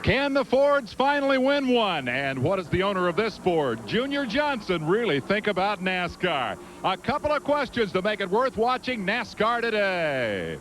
Can the Fords finally win one? And what does the owner of this Ford, Junior Johnson, really think about NASCAR? A couple of questions to make it worth watching NASCAR Today.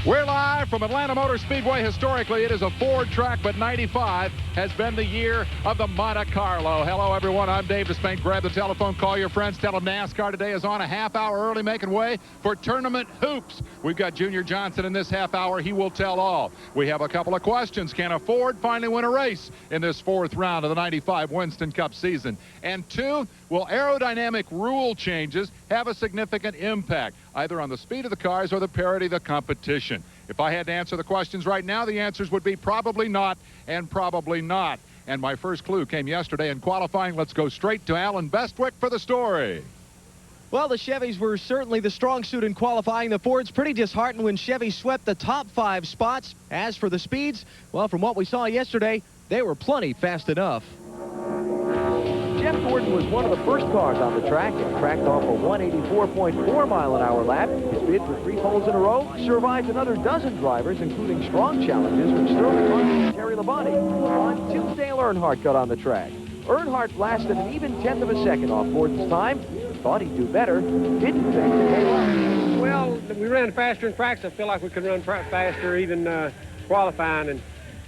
We're live from Atlanta Motor Speedway. Historically, it is a Ford track, but 95 has been the year of the Monte Carlo. Hello, everyone. I'm Dave Despain. Grab the telephone, call your friends, tell them NASCAR Today is on a half hour early, making way for tournament hoops. We've got Junior Johnson in this half hour. He will tell all. We have a couple of questions. Can a Ford finally win a race in this fourth round of the 95 Winston Cup season? And two, will aerodynamic rule changes have a significant impact, either on the speed of the cars or the parity of the competition? If I had to answer the questions right now, the answers would be probably not and probably not. And my first clue came yesterday in qualifying. Let's go straight to Alan Bestwick for the story. Well, the Chevys were certainly the strong suit in qualifying. The Fords pretty disheartened when Chevy swept the top 5 spots. As for the speeds, well, from what we saw yesterday, they were plenty fast enough. Jeff Gordon was one of the first cars on the track and cracked off a 184.4 mile-an-hour lap. His bid for 3 poles in a row survived another dozen drivers, including strong challenges from Sterling Martin and Terry Labonte. On Tuesday, Dale Earnhardt got on the track. Earnhardt blasted an even tenth of a second off Gordon's time. Thought he'd do better. Didn't think it came up. Well, we ran faster in practice. I feel like we could run faster even qualifying. And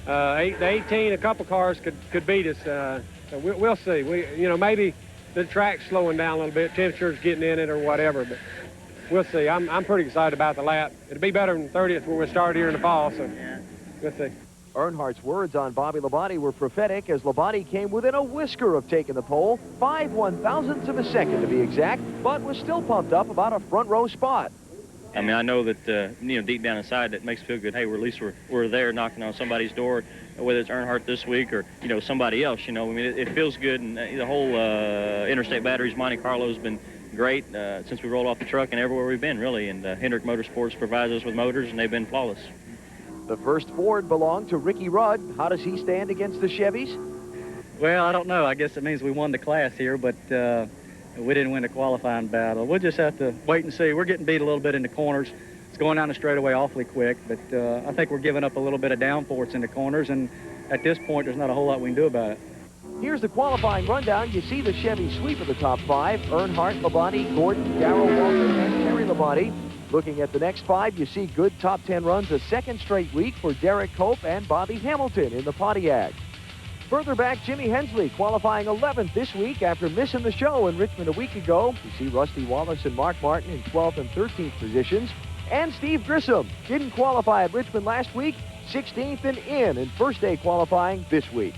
the 18, a couple cars could beat us. So we'll see. Maybe the track's slowing down a little bit, temperature's getting in it or whatever, but we'll see. I'm pretty excited about the lap. It'll be better than 30th where we started here in the fall, so we'll see. Earnhardt's words on Bobby Labonte were prophetic as Labonte came within a whisker of taking the pole, 5 1/1000ths of a second to be exact, but was still pumped up about a front row spot. I mean, I know that, deep down inside that makes me feel good. Hey, at least we're there knocking on somebody's door, whether it's Earnhardt this week or, somebody else, I mean, it feels good. And the whole Interstate Batteries Monte Carlo has been great since we rolled off the truck and everywhere we've been, really. And Hendrick Motorsports provides us with motors, and they've been flawless. The first Ford belonged to Ricky Rudd. How does he stand against the Chevys? Well, I don't know. I guess it means we won the class here, but we didn't win the qualifying battle. We'll just have to wait and see. We're getting beat a little bit in the corners. It's going down the straightaway awfully quick, but I think we're giving up a little bit of downforce in the corners, and at this point, there's not a whole lot we can do about it. Here's the qualifying rundown. You see the Chevy sweep of the top 5. Earnhardt, Labonte, Gordon, Darrell Walker, and Terry Labonte. Looking at the next 5, you see good top 10 runs a second straight week for Derek Cope and Bobby Hamilton in the Pontiac. Further back, Jimmy Hensley qualifying 11th this week after missing the show in Richmond a week ago. You see Rusty Wallace and Mark Martin in 12th and 13th positions. And Steve Grissom didn't qualify at Richmond last week, 16th and in first day qualifying this week.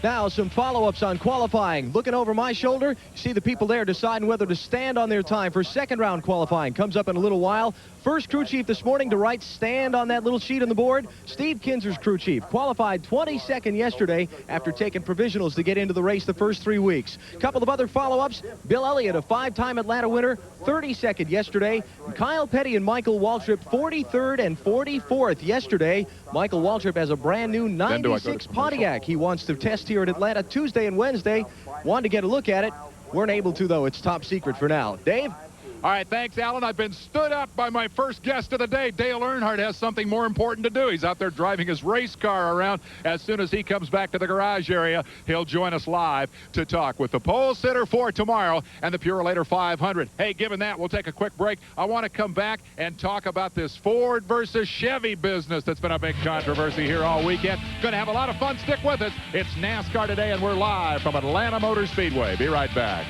Now, some follow-ups on qualifying. Looking over my shoulder, you see the people there deciding whether to stand on their time for second round qualifying. Comes up in a little while. First crew chief this morning to write stand on that little sheet on the board. Steve Kinser's crew chief. Qualified 22nd yesterday after taking provisionals to get into the race the first 3 weeks. Couple of other follow-ups. Bill Elliott, a 5-time Atlanta winner, 32nd yesterday. Kyle Petty and Michael Waltrip, 43rd and 44th yesterday. Michael Waltrip has a brand new 96 Pontiac he wants to test here at Atlanta Tuesday and Wednesday. Wanted to get a look at it. Weren't able to, though. It's top secret for now. Dave? All right, thanks, Alan. I've been stood up by my first guest of the day. Dale Earnhardt has something more important to do. He's out there driving his race car around. As soon as he comes back to the garage area, he'll join us live to talk with the pole sitter for tomorrow and the Purolator 500. Hey, given that, we'll take a quick break. I want to come back and talk about this Ford versus Chevy business that's been a big controversy here all weekend. Going to have a lot of fun. Stick with us. It's NASCAR Today, and we're live from Atlanta Motor Speedway. Be right back.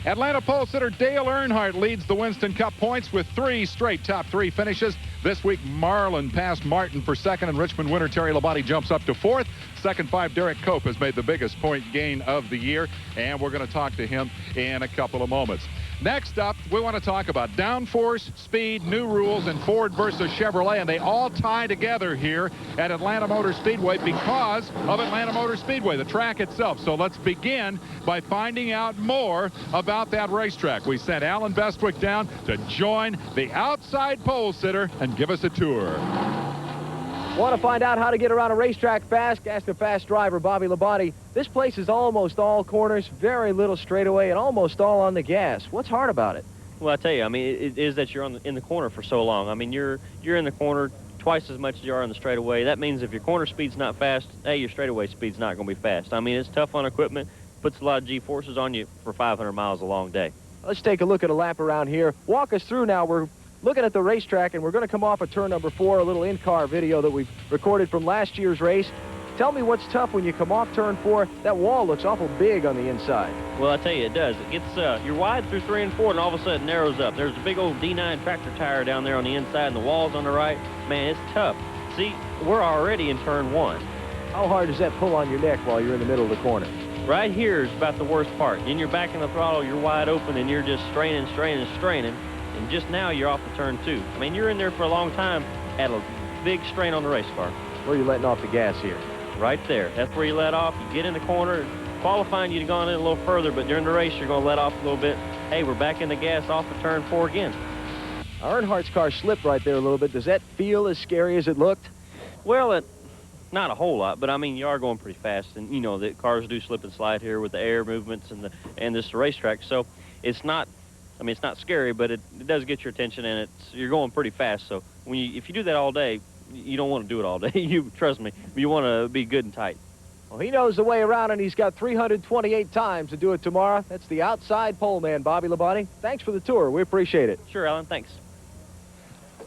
Atlanta pole sitter Dale Earnhardt leads the Winston Cup points with 3 straight top 3 finishes. This week, Marlin passed Martin for second, and Richmond winner Terry Labonte jumps up to 4th. Second 5, Derek Cope has made the biggest point gain of the year, and we're going to talk to him in a couple of moments. Next up, we want to talk about downforce, speed, new rules, and Ford versus Chevrolet, and they all tie together here at Atlanta Motor Speedway because of Atlanta Motor Speedway, the track itself. So let's begin by finding out more about that racetrack. We sent Alan Bestwick down to join the outside pole sitter and give us a tour. Want to find out how to get around a racetrack fast? Ask the fast driver, Bobby Labonte. This place is almost all corners, very little straightaway, and almost all on the gas. What's hard about it? Well, I tell you, I mean, it is that you're in the corner for so long. I mean, you're in the corner twice as much as you are in the straightaway. That means if your corner speed's not fast, hey, your straightaway speed's not going to be fast. I mean, it's tough on equipment, puts a lot of G-forces on you for 500 miles a long day. Let's take a look at a lap around here. Walk us through now. We're looking at the racetrack, and we're going to come off of turn number 4, a little in-car video that we've recorded from last year's race. Tell me what's tough when you come off turn 4. That wall looks awful big on the inside. Well, I tell you, it does. It gets, you're wide through 3 and 4, and all of a sudden it narrows up. There's a big old D9 tractor tire down there on the inside, and the wall's on the right. Man, it's tough. See, we're already in turn 1. How hard does that pull on your neck while you're in the middle of the corner? Right here is about the worst part. Then you're back in the throttle, you're wide open, and you're just straining. And just now you're off the turn 2. I mean, you're in there for a long time at a big strain on the race car. Where are you letting off the gas here? Right there. That's where you let off. You get in the corner. Qualifying, you'd have gone in a little further, but during the race, you're going to let off a little bit. Hey, we're back in the gas off of turn 4 again. Earnhardt's car slipped right there a little bit. Does that feel as scary as it looked? Well, not a whole lot, but I mean, you are going pretty fast, and you know that cars do slip and slide here with the air movements and this racetrack. So it's not. I mean, it's not scary, but it does get your attention, and you're going pretty fast. So if you do that all day, you don't want to do it all day. You trust me. You want to be good and tight. Well, he knows the way around, and he's got 328 times to do it tomorrow. That's the outside pole man, Bobby Labonte. Thanks for the tour. We appreciate it. Sure, Alan. Thanks.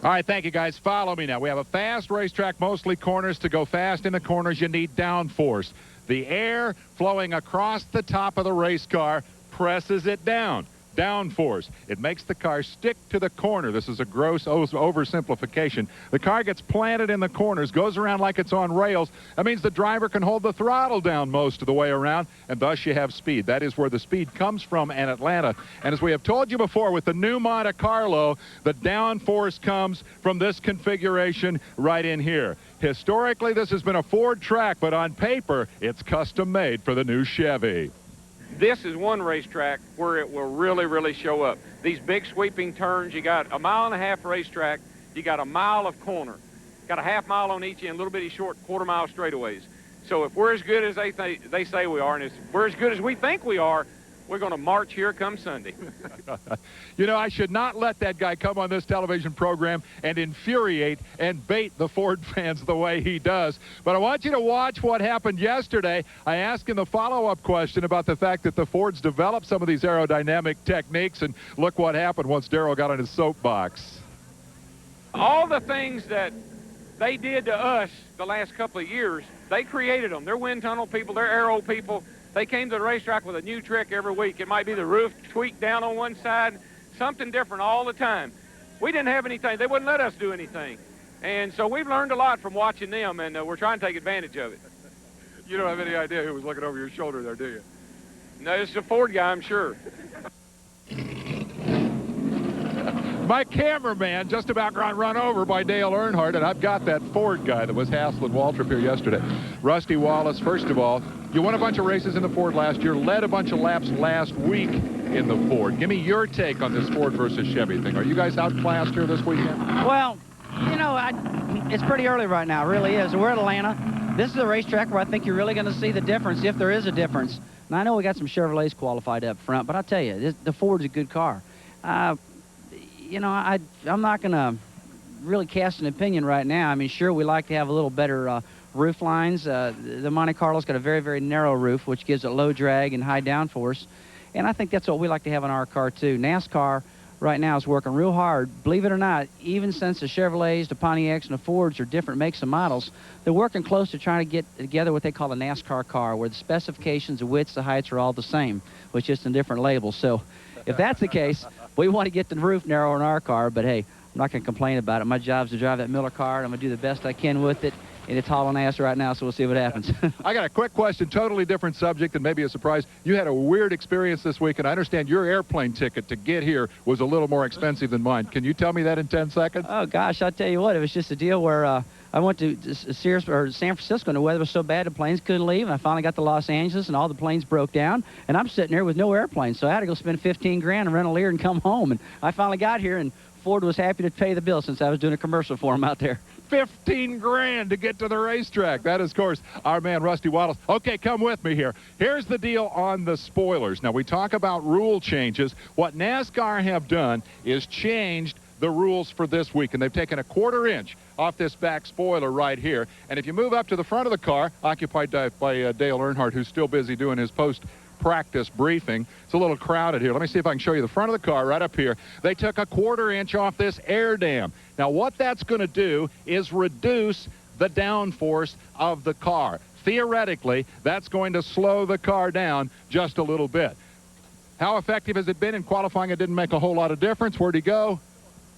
All right, thank you, guys. Follow me now. We have a fast racetrack, mostly corners. To go fast in the corners, you need downforce. The air flowing across the top of the race car presses it down. Downforce. It makes the car stick to the corner. This is a gross oversimplification. The car gets planted in the corners, goes around like it's on rails. That means the driver can hold the throttle down most of the way around, and thus you have speed. That is where the speed comes from in Atlanta. And as we have told you before, with the new Monte Carlo, the downforce comes from this configuration right in here. Historically, this has been a Ford track, but on paper, it's custom made for the new Chevy. This is one racetrack where it will really, really show up. These big sweeping turns, you got a 1.5 mile racetrack, you got a mile of corner, got a half mile on each end, little bitty short quarter-mile straightaways. So if we're as good as they say we are, and if we're as good as we think we are, we're going to march here come Sunday. You know, I should not let that guy come on this television program and infuriate and bait the Ford fans the way he does. But I want you to watch what happened yesterday. I asked him the follow-up question about the fact that the Fords developed some of these aerodynamic techniques, and look what happened once Darrell got on his soapbox. All the things that they did to us the last couple of years, they created them. They're wind tunnel people, they're aero people. They came to the racetrack with a new trick every week. It might be the roof tweaked down on one side, something different all the time. We didn't have anything. They wouldn't let us do anything. And so we've learned a lot from watching them, and we're trying to take advantage of it. You don't have any idea who was looking over your shoulder there, do you? No, it's a Ford guy, I'm sure. My cameraman just about got run over by Dale Earnhardt, and I've got that Ford guy that was hassling Waltrip here yesterday. Rusty Wallace, first of all, you won a bunch of races in the Ford last year, led a bunch of laps last week in the Ford. Give me your take on this Ford versus Chevy thing. Are you guys outclassed here this weekend? Well, you know, it's pretty early right now, it really is. We're at Atlanta. This is a racetrack where I think you're really going to see the difference, if there is a difference. And I know we got some Chevrolets qualified up front, but I'll tell you, the Ford's a good car. You know, I'm not going to really cast an opinion right now. I mean, sure, we like to have a little better roof lines. The Monte Carlo's got a very, very narrow roof, which gives it low drag and high downforce. And I think that's what we like to have in our car, too. NASCAR right now is working real hard. Believe it or not, even since the Chevrolets, the Pontiacs, and the Fords are different makes and models, they're working close to trying to get together what they call a NASCAR car, where the specifications, the widths, the heights are all the same, with just in different labels. So if that's the case, we want to get the roof narrower in our car, but hey, I'm not going to complain about it. My job is to drive that Miller car, and I'm going to do the best I can with it. And it's hauling ass right now, so we'll see what happens. I got a quick question, totally different subject and maybe a surprise. You had a weird experience this week, and I understand your airplane ticket to get here was a little more expensive than mine. Can you tell me that in 10 seconds? Oh, gosh, I'll tell you what. It was just a deal where I went to San Francisco, and the weather was so bad the planes couldn't leave, and I finally got to Los Angeles, and all the planes broke down, and I'm sitting there with no airplane, so I had to go spend $15 grand and rent a Lear and come home. And I finally got here, and Ford was happy to pay the bill since I was doing a commercial for him out there. 15 grand to get to the racetrack. That is, of course, our man Rusty Waddles. Okay, come with me here. Here's the deal on the spoilers. Now, we talk about rule changes. What NASCAR have done is changed the rules for this week, and they've taken a 1/4 inch off this back spoiler right here. And if you move up to the front of the car, occupied by Dale Earnhardt, who's still busy doing his post-practice briefing. It's a little crowded here. Let me see if I can show you the front of the car right up here. They took a 1/4 inch off this air dam. Now, what that's going to do is reduce the downforce of the car. Theoretically, that's going to slow the car down just a little bit. How effective has it been in qualifying? It didn't make a whole lot of difference. Where'd he go?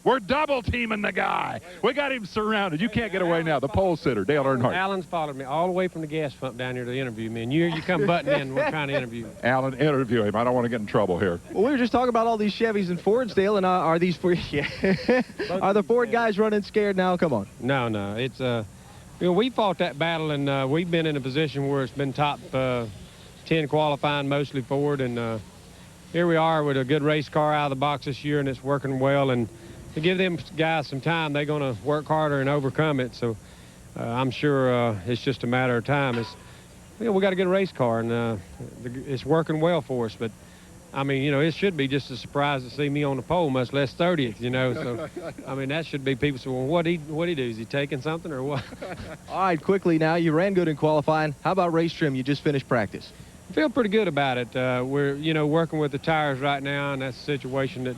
We're double teaming the guy. We got him surrounded. You can't get away now. The pole sitter, Dale Earnhardt. Alan's followed me all the way from the gas pump down here to interview me, and you come butting in. We're trying to interview him. Alan, interview him. I don't want to get in trouble here. Well, we were just talking about all these Chevys and Fords, Dale, and are these Ford? Yeah. Are the Ford guys running scared now? Come on. No. It's we fought that battle, and we've been in a position where it's been top 10 qualifying, mostly Ford, and here we are with a good race car out of the box this year, and it's working well. And to give them guys some time, they're going to work harder and overcome it. So I'm sure it's just a matter of time. We got a good race car, and it's working well for us. But I mean, it should be just a surprise to see me on the pole, much less 30th. So I mean, that should be people say, well, what he do? Is he taking something or what? All right, quickly now. You ran good in qualifying. How about race trim? You just finished practice. I feel pretty good about it. We're working with the tires right now, and that's a situation that.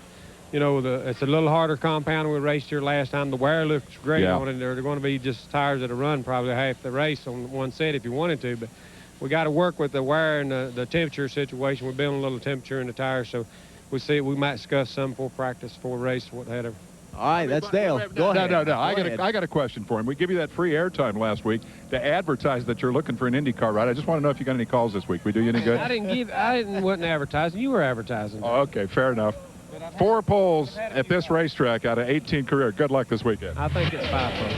It's a little harder compound than we raced here last time. The wear looks great on it. They're going to be just tires that'll run probably half the race on one set if you wanted to. But we got to work with the wear and the temperature situation. We're building a little temperature in the tires, so we might discuss some for practice, for race, whatever. All right, that's Dale. Go ahead. No. I got a question for him. We give you that free airtime last week to advertise that you're looking for an IndyCar ride. I just want to know if you got any calls this week. We do you any good? I wasn't advertising. You were advertising. Oh, okay, fair enough. 4 poles at this racetrack out of 18 career. Good luck this weekend. I think it's 5 poles.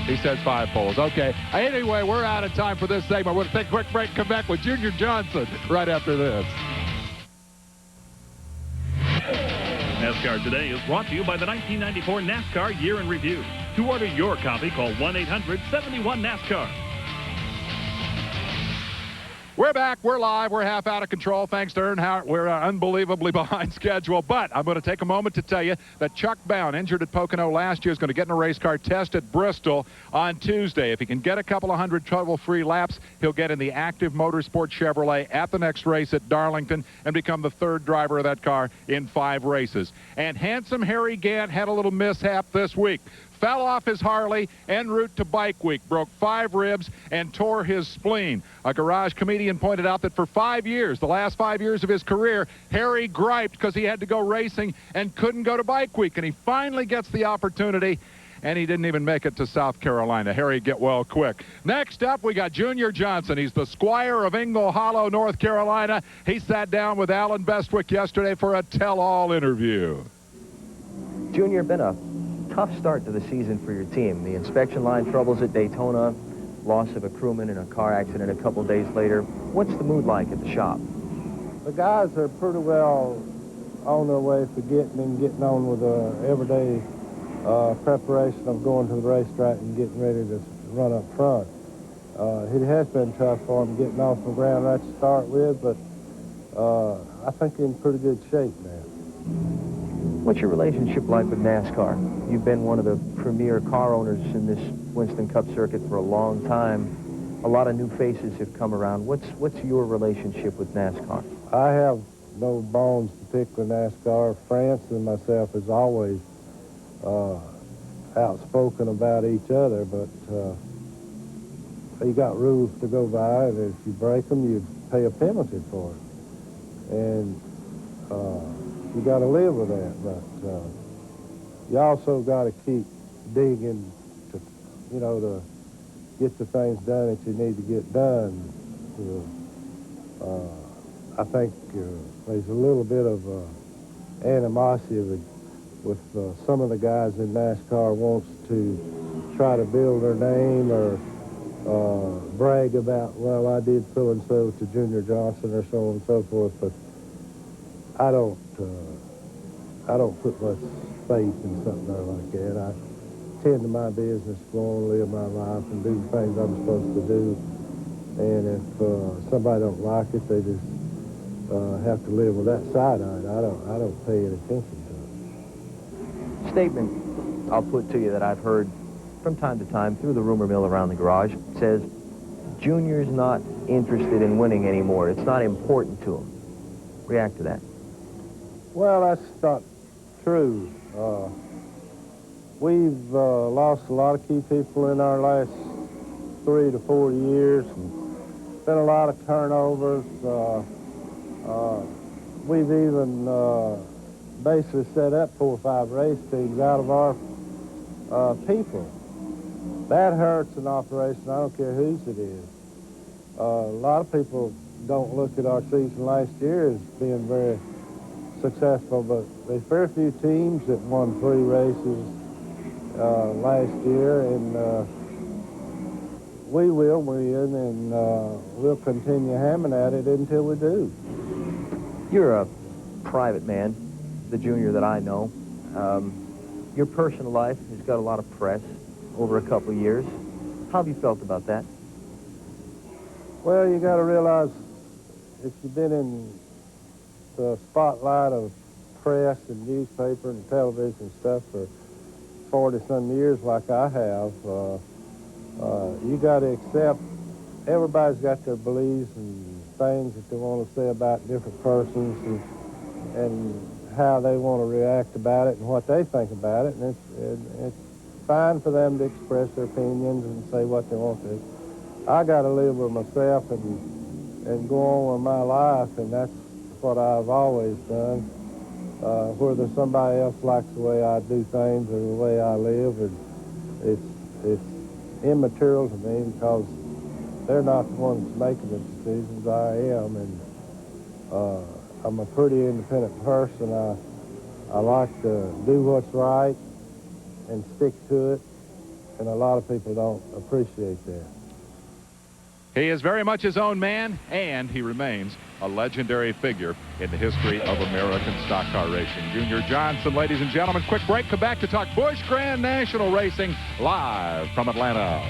He says 5 poles. Okay. Anyway, we're out of time for this segment. We'll take a quick break and come back with Junior Johnson right after this. NASCAR Today is brought to you by the 1994 NASCAR Year in Review. To order your copy, call 1-800-71-NASCAR. We're back. We're live. We're half out of control. Thanks to Earnhardt. We're unbelievably behind schedule. But I'm going to take a moment to tell you that Chuck Bound, injured at Pocono last year, is going to get in a race car test at Bristol on Tuesday. If he can get a couple of hundred trouble-free laps, he'll get in the Active Motorsport Chevrolet at the next race at Darlington and become the 3rd driver of that car in 5 races. And handsome Harry Gant had a little mishap this week. Fell off his Harley en route to Bike Week, broke 5 ribs, and tore his spleen. A garage comedian pointed out that for 5 years, the last 5 years of his career, Harry griped because he had to go racing and couldn't go to Bike Week. And he finally gets the opportunity, and he didn't even make it to South Carolina. Harry, get well quick. Next up, we got Junior Johnson. He's the Squire of Ingle Hollow, North Carolina. He sat down with Alan Bestwick yesterday for a tell-all interview. Junior, been a tough start to the season for your team. The inspection line troubles at Daytona, loss of a crewman in a car accident a couple days later. What's the mood like at the shop? The guys are pretty well on their way for getting on with the everyday preparation of going to the racetrack and getting ready to run up front. It has been tough for them getting off the ground right to start with, but I think they're in pretty good shape now. What's your relationship like with NASCAR? You've been one of the premier car owners in this Winston Cup circuit for a long time. A lot of new faces have come around. What's your relationship with NASCAR? I have no bones to pick with NASCAR. France and myself is always outspoken about each other, but you got rules to go by, and if you break them, you pay a penalty for it. And you got to live with that, but you also got to keep digging to, to get the things done that you need to get done. I think there's a little bit of animosity with some of the guys in NASCAR wants to try to build their name or brag about, well, I did so-and-so to Junior Johnson or so on and so forth, but I I don't put much faith in something like that. I tend to my business, go on, live my life, and do the things I'm supposed to do. And if somebody don't like it, they just have to live with that side of it. I don't pay any attention to it. Statement I'll put to you that I've heard from time to time through the rumor mill around the garage says Junior's not interested in winning anymore. It's not important to him. React to that. Well, that's not true. We've lost a lot of key people in our last 3 to 4 years. And been a lot of turnovers. We've even basically set up 4 or 5 race teams out of our people. That hurts an operation. I don't care whose it is. A lot of people don't look at our season last year as being very successful, but there's very few teams that won 3 races last year, and we will win, and we'll continue hammering at it until we do. You're a private man, the Junior that I know. Your personal life has got a lot of press over a couple of years. How have you felt about that? Well, you got to realize if you've been in the spotlight of press and newspaper and television and stuff for 40-some years like I have, you got to accept everybody's got their beliefs and things that they want to say about different persons and how they want to react about it and what they think about it. And it's fine for them to express their opinions and say what they want to. I got to live with myself and go on with my life, and that's what I've always done. Whether somebody else likes the way I do things or the way I live, it's immaterial to me because they're not the ones making the decisions. I am, and I'm a pretty independent person. I like to do what's right and stick to it, and a lot of people don't appreciate that. He is very much his own man, and he remains a legendary figure in the history of American stock car racing. Junior Johnson, ladies and gentlemen. Quick break. Come back to talk Busch Grand National Racing live from Atlanta.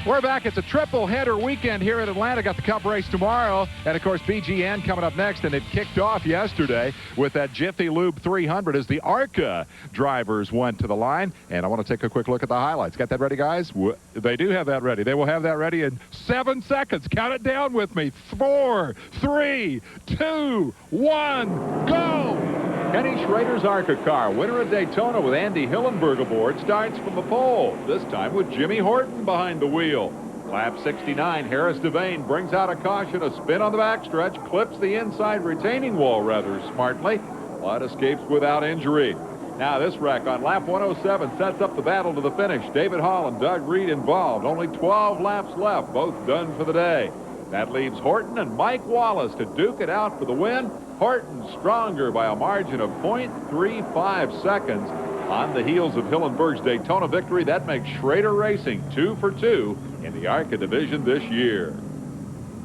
We're back. It's a triple-header weekend here in Atlanta. Got the Cup race tomorrow, and, of course, BGN coming up next. And it kicked off yesterday with that Jiffy Lube 300 as the ARCA drivers went to the line. And I want to take a quick look at the highlights. Got that ready, guys? They do have that ready. They will have that ready in 7 seconds. Count it down with me. 4, 3, 2, 1, go! Kenny Schrader's ARCA car, winner of Daytona with Andy Hillenberg aboard, starts from the pole, this time with Jimmy Horton behind the wheel. Lap 69, Harris Devane brings out a caution, a spin on the backstretch, clips the inside retaining wall rather smartly, but escapes without injury. Now this wreck on lap 107 sets up the battle to the finish. David Hall and Doug Reed involved. Only 12 laps left, both done for the day. That leaves Horton and Mike Wallace to duke it out for the win. Horton stronger by a margin of 0.35 seconds on the heels of Hillenberg's Daytona victory. That makes Schrader Racing 2 for 2 in the ARCA division this year.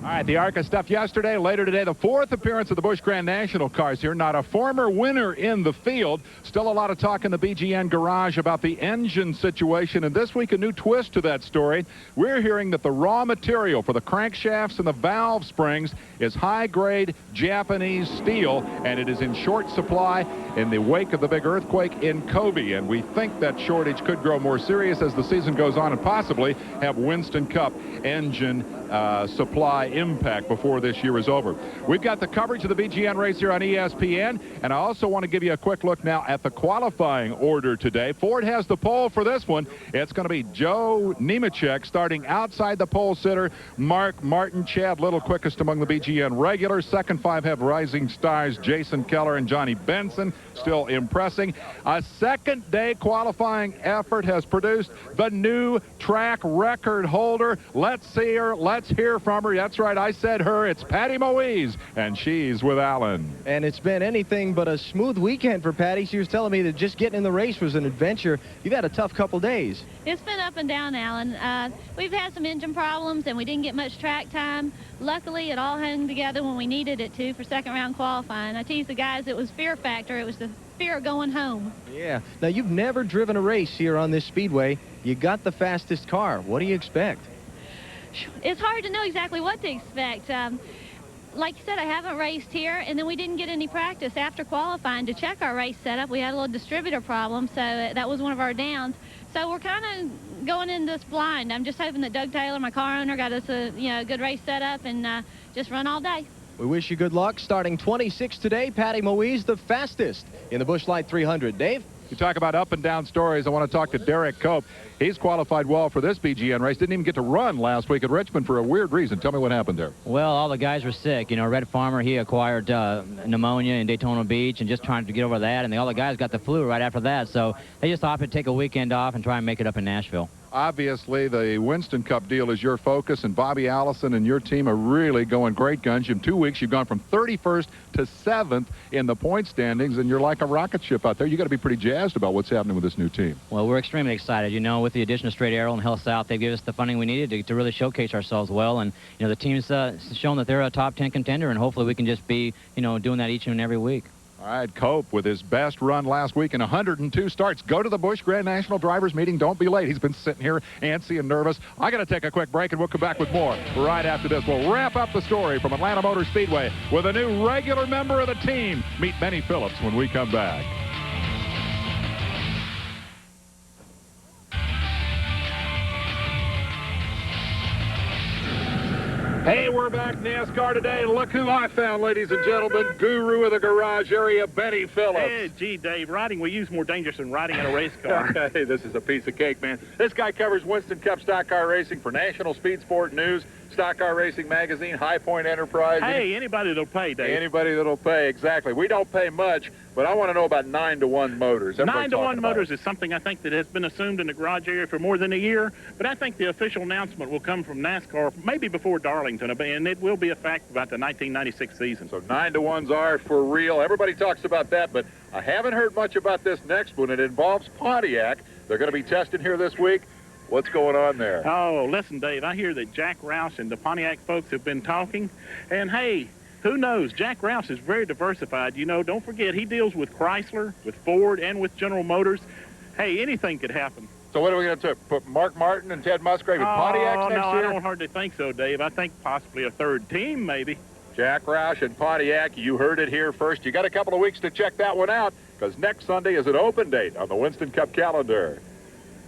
All right, the ARCA stuff yesterday. Later today, the 4th appearance of the Busch Grand National cars here. Not a former winner in the field. Still a lot of talk in the BGN garage about the engine situation. And this week, a new twist to that story. We're hearing that the raw material for the crankshafts and the valve springs is high-grade Japanese steel, and it is in short supply in the wake of the big earthquake in Kobe. And we think that shortage could grow more serious as the season goes on and possibly have Winston Cup engine supply impact before this year is over. We've got the coverage of the BGN race here on ESPN, and I also want to give you a quick look now at the qualifying order today. Ford has the pole for this one. It's going to be Joe Nemechek starting outside the pole sitter. Mark Martin, Chad Little quickest among the BGN regulars. Second 5 have rising stars Jason Keller and Johnny Benson, still impressing. A second-day qualifying effort has produced the new track record holder. Let's see her. Let's Let's hear from her. That's right, I said her. It's Patty Moise, and she's with Alan. And it's been anything but a smooth weekend for Patty. She was telling me that just getting in the race was an adventure. You've had a tough couple days. It's been up and down, Alan. We've had some engine problems, and we didn't get much track time. Luckily, it all hung together when we needed it to for second round qualifying. I teased the guys, it was fear factor. It was the fear of going home. Yeah. Now, you've never driven a race here on this speedway. You got the fastest car. What do you expect? It's hard to know exactly what to expect. Like you said, I haven't raced here, and then we didn't get any practice after qualifying to check our race setup. We had a little distributor problem, so that was one of our downs. So we're kind of going in this blind. I'm just hoping that Doug Taylor, my car owner, got us a good race setup and just run all day. We wish you good luck. Starting 26 today, Patty Moise, the fastest in the Busch Light 300. Dave? You talk about up and down stories. I want to talk to Derek Cope. He's qualified well for this BGN race. Didn't even get to run last week at Richmond for a weird reason. Tell me what happened there. Well, all the guys were sick. You know, Red Farmer, he acquired pneumonia in Daytona Beach and just trying to get over that. And all the guys got the flu right after that. So they just opted to take a weekend off and try and make it up in Nashville. Obviously, the Winston Cup deal is your focus, and Bobby Allison and your team are really going great guns. In 2 weeks, you've gone from 31st to 7th in the point standings, and you're like a rocket ship out there. You got to be pretty jazzed about what's happening with this new team. Well, we're extremely excited. You know, with the addition of Straight Arrow and Hell South, they've given us the funding we needed to really showcase ourselves well. And, you know, the team's shown that they're a top 10 contender, and hopefully we can just be, doing that each and every week. All right, Cope with his best run last week in 102 starts. Go to the Busch Grand National Drivers Meeting. Don't be late. He's been sitting here antsy and nervous. I got to take a quick break, and we'll come back with more right after this. We'll wrap up the story from Atlanta Motor Speedway with a new regular member of the team. Meet Benny Phillips when we come back. Hey, we're back, NASCAR Today, and look who I found, ladies and gentlemen, guru of the garage area, Benny Phillips. Hey, gee, Dave, riding with you is more dangerous than riding in a race car. Hey, this is a piece of cake, man. This guy covers Winston Cup stock car racing for National Speed Sport News, Stock Car Racing Magazine, High Point Enterprise. Hey, anybody that'll pay, Dave. Anybody that'll pay, exactly. We don't pay much, but I want to know about 9-to-1 motors. 9-to-1 motors is something I think that has been assumed in the garage area for more than a year, but I think the official announcement will come from NASCAR maybe before Darlington, and it will be a fact about the 1996 season. So 9-to-1s are for real. Everybody talks about that, but I haven't heard much about this next one. It involves Pontiac. They're going to be testing here this week. What's going on there? Oh, listen, Dave, I hear that Jack Rouse and the Pontiac folks have been talking, and hey, who knows? Jack Rouse is very diversified. You know, don't forget, he deals with Chrysler, with Ford, and with General Motors. Hey, anything could happen. So what are we going to do? Put Mark Martin and Ted Musgrave with Pontiacs next year? No, I don't hardly think so, Dave. I think possibly a third team, maybe. Jack Roush and Pontiac, you heard it here first. You got a couple of weeks to check that one out, because next Sunday is an open date on the Winston Cup calendar.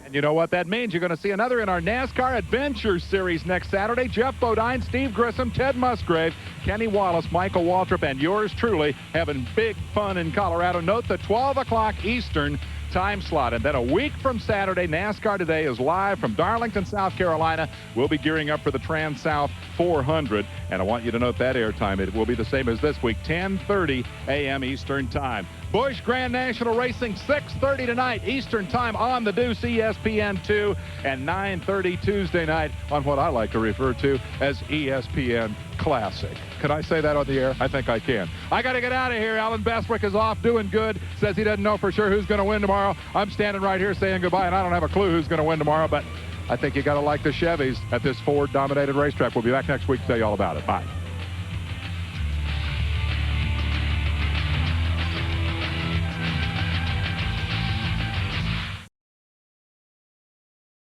And you know what that means? You're going to see another in our NASCAR Adventure Series next Saturday. Jeff Bodine, Steve Grissom, Ted Musgrave, Kenny Wallace, Michael Waltrip, and yours truly having big fun in Colorado. Note the 12 o'clock Eastern time slot. And then a week from Saturday, NASCAR Today is live from Darlington, South Carolina. We'll be gearing up for the Trans-South 400. And I want you to note that airtime. It will be the same as this week, 10:30 a.m. Eastern time. Busch Grand National Racing, 6:30 tonight Eastern time on the Deuce ESPN2, and 9:30 Tuesday night on what I like to refer to as ESPN Classic. Can I say that on the air? I think I can. I got to get out of here. Alan Bestwick is off doing good. Says he doesn't know for sure who's going to win tomorrow. I'm standing right here saying goodbye, and I don't have a clue who's going to win tomorrow, but I think you got to like the Chevys at this Ford-dominated racetrack. We'll be back next week to tell you all about it. Bye.